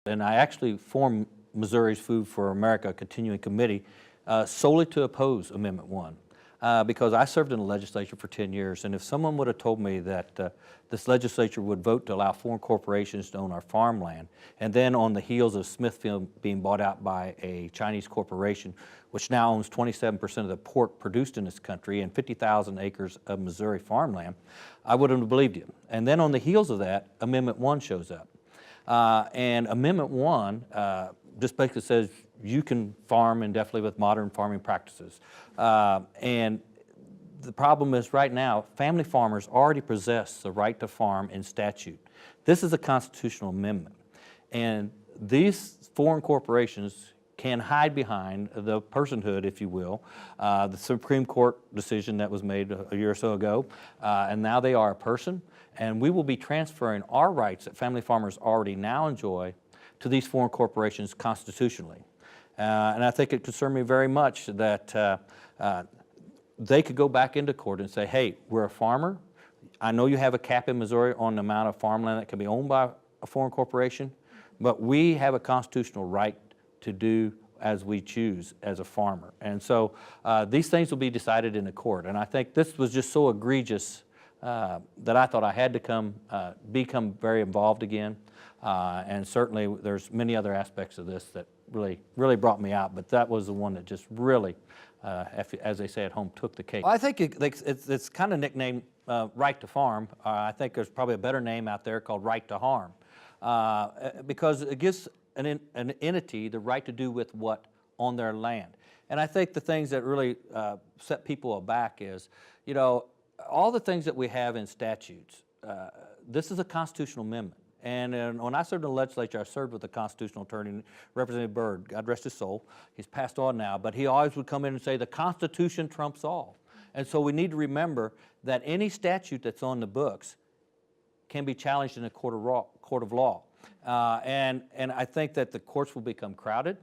And I actually formed Missouri's Food for America Continuing Committee solely to oppose Amendment 1. Because I served in the legislature for 10 years, and if someone would have told me that this legislature would vote to allow foreign corporations to own our farmland, and then on the heels of Smithfield being bought out by a Chinese corporation, which now owns 27% of the pork produced in this country and 50,000 acres of Missouri farmland, I wouldn't have believed you. And then on the heels of that, Amendment 1 shows up. And Amendment 1 just basically says you can farm indefinitely with modern farming practices. And the problem is right now, family farmers already possess the right to farm in statute. This is a constitutional amendment. And these foreign corporations can hide behind the personhood, if you will, the Supreme Court decision that was made a year or so ago, and now they are a person, and we will be transferring our rights that family farmers already now enjoy to these foreign corporations constitutionally. And I think it concerned me very much that they could go back into court and say, hey, we're a farmer. I know you have a cap in Missouri on the amount of farmland that can be owned by a foreign corporation, but we have a constitutional right to do as we choose as a farmer. And so these things will be decided in the court. And I think this was just so egregious that I thought I had to become very involved again. And certainly there's many other aspects of this that really brought me out, but that was the one that just really, as they say at home, took the cake. Well, I think it's kind of nicknamed right to farm. I think there's probably a better name out there called right to harm, because it gives an entity the right to do with what on their land. And I think the things that really set people aback is, you know, all the things that we have in statutes, this is a constitutional amendment. And when I served in the legislature, I served with the constitutional attorney, Representative Byrd, God rest his soul. He's passed on now, but he always would come in and say, the Constitution trumps all. And so we need to remember that any statute that's on the books can be challenged in a court of law. And I think that the courts will become crowded.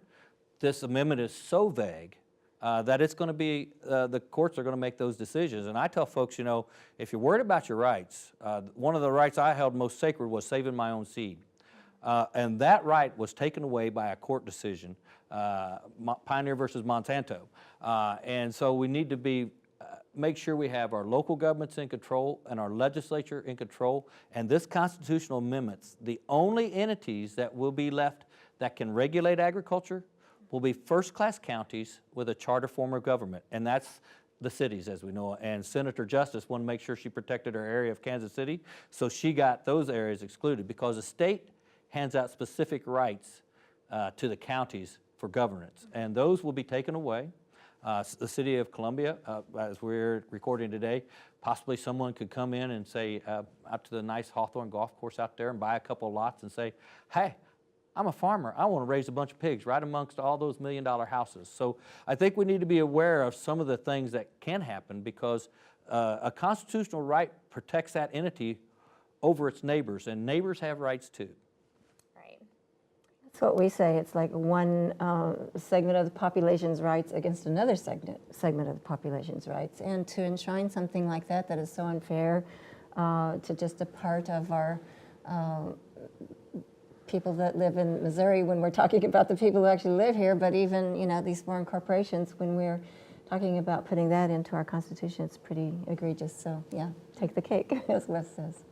This amendment is so vague that it's going to be, the courts are going to make those decisions. And I tell folks, you know, if you're worried about your rights, one of the rights I held most sacred was saving my own seed. And that right was taken away by a court decision, Pioneer versus Monsanto. And so we need to make sure we have our local governments in control and our legislature in control. And this constitutional amendments, the only entities that will be left that can regulate agriculture will be first-class counties with a charter form of government, and that's the cities as we know it. And Senator Justice wanted to make sure she protected her area of Kansas City, so she got those areas excluded because the state hands out specific rights to the counties for governance, and those will be taken away. The city of Columbia, as we're recording today, possibly someone could come in and say, out to the nice Hawthorne golf course out there and buy a couple of lots and say, hey, I'm a farmer. I want to raise a bunch of pigs right amongst all those million-dollar houses. So I think we need to be aware of some of the things that can happen because a constitutional right protects that entity over its neighbors, and neighbors have rights too. Right. That's what we say. It's like one segment of the population's rights against another segment of the population's rights. And to enshrine something like that is so unfair to just a part of our people that live in Missouri when we're talking about the people who actually live here, but even, you know, these foreign corporations, when we're talking about putting that into our Constitution, it's pretty egregious. So, yeah, take the cake, as Wes says.